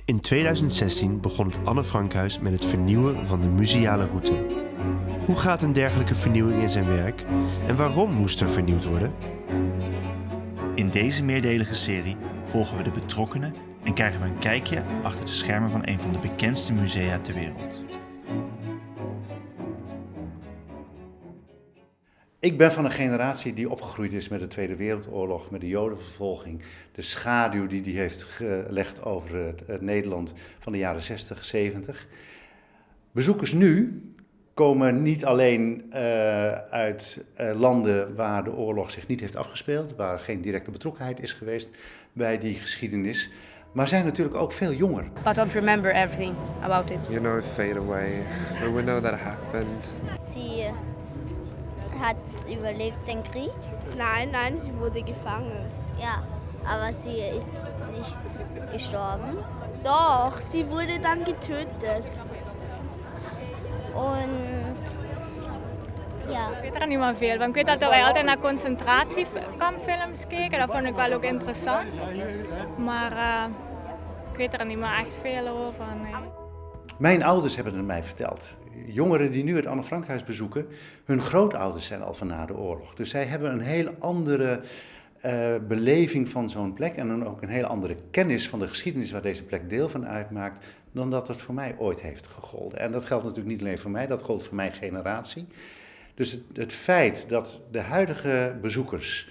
In 2016 begon het Anne Frankhuis met het vernieuwen van de museale route. Hoe gaat een dergelijke vernieuwing in zijn werk en waarom moest er vernieuwd worden? In deze meerdelige serie volgen we de betrokkenen en krijgen we een kijkje achter de schermen van een van de bekendste musea ter wereld. Ik ben van een generatie die opgegroeid is met de Tweede Wereldoorlog, met de Jodenvervolging. De schaduw die die heeft gelegd over het Nederland van de jaren 60, 70. Bezoekers nu komen niet alleen uit landen waar de oorlog zich niet heeft afgespeeld, waar geen directe betrokkenheid is geweest bij die geschiedenis, maar zijn natuurlijk ook veel jonger. I don't remember everything about it. You know, it fade away, but we know that happened. Sie hat überlebt den Krieg? Nein, sie wurde gefangen. Ja, aber sie ist nicht gestorben. Doch, sie wurde dann getötet. Und ja. Ik weet er niet meer veel, want ik weet dat wij altijd naar concentratiekampfilms keken. Dat vond ik wel ook interessant. Maar ik weet er niet meer echt veel over. Nee. Mijn ouders hebben het mij verteld. Jongeren die nu het Anne Frankhuis bezoeken, hun grootouders zijn al van na de oorlog. Dus zij hebben een heel andere beleving van zo'n plek en dan ook een hele andere kennis van de geschiedenis waar deze plek deel van uitmaakt, dan dat het voor mij ooit heeft gegolden. En dat geldt natuurlijk niet alleen voor mij, dat gold voor mijn generatie. Dus het feit dat de huidige bezoekers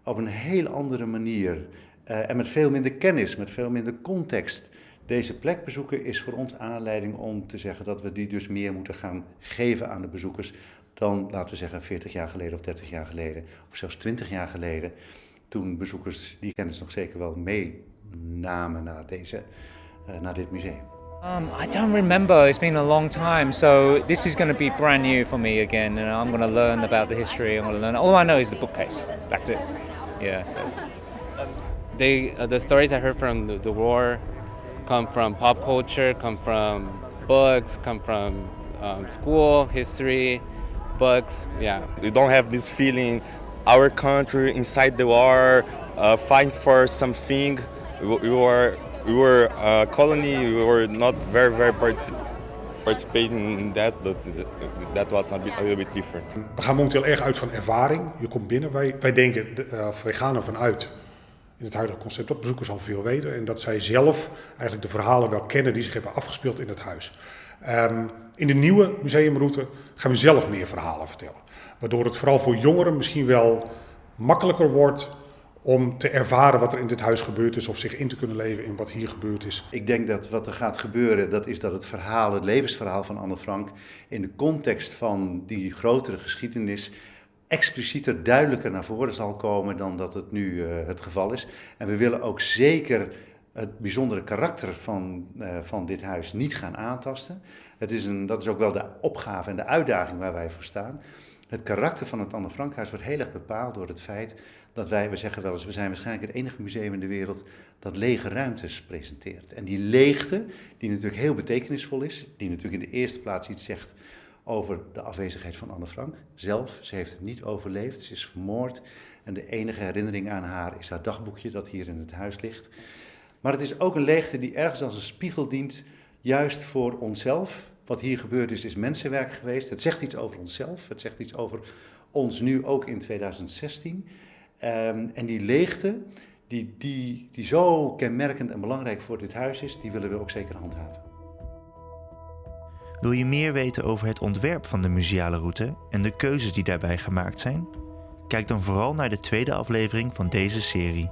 op een heel andere manier en met veel minder kennis, met veel minder context deze plek bezoeken, is voor ons aanleiding om te zeggen dat we die dus meer moeten gaan geven aan de bezoekers dan, laten we zeggen, 40 jaar geleden of 30 jaar geleden of zelfs 20 jaar geleden, toen bezoekers die kennis nog zeker wel meenamen naar dit museum. I don't remember. It's been a long time, so this is going to be brand new for me again, and I'm going to learn about the history. I'm going to learn. All I know is the bookcase. That's it. Yeah. So. The stories I heard from the war come from pop culture, come from books, come from school history, books. Yeah. We don't have this feeling. Our country inside the war, fighting for something. We were a colony. We were not very participating in that. That was a little bit different. We gaan momenteel erg uit van ervaring. Je komt binnen. Wij denken, wij gaan ervan uit in het huidige concept dat bezoekers al veel weten en dat zij zelf eigenlijk de verhalen wel kennen die zich hebben afgespeeld in het huis. In de nieuwe museumroute gaan we zelf meer verhalen vertellen. Waardoor het vooral voor jongeren misschien wel makkelijker wordt om te ervaren wat er in dit huis gebeurd is of zich in te kunnen leven in wat hier gebeurd is. Ik denk dat wat er gaat gebeuren, dat is dat het verhaal, het levensverhaal van Anne Frank in de context van die grotere geschiedenis explicieter, duidelijker naar voren zal komen dan dat het nu het geval is. En we willen ook zeker het bijzondere karakter van dit huis niet gaan aantasten. Dat is ook wel de opgave en de uitdaging waar wij voor staan. Het karakter van het Anne Frankhuis wordt heel erg bepaald door het feit dat we zeggen wel eens, we zijn waarschijnlijk het enige museum in de wereld dat lege ruimtes presenteert. En die leegte, die natuurlijk heel betekenisvol is, die natuurlijk in de eerste plaats iets zegt over de afwezigheid van Anne Frank zelf. Ze heeft het niet overleefd, ze is vermoord en de enige herinnering aan haar is haar dagboekje dat hier in het huis ligt. Maar het is ook een leegte die ergens als een spiegel dient, juist voor onszelf. Wat hier gebeurd is mensenwerk geweest. Het zegt iets over onszelf, het zegt iets over ons nu ook in 2016. En die leegte, die zo kenmerkend en belangrijk voor dit huis is, die willen we ook zeker handhaven. Wil je meer weten over het ontwerp van de museale route en de keuzes die daarbij gemaakt zijn? Kijk dan vooral naar de tweede aflevering van deze serie.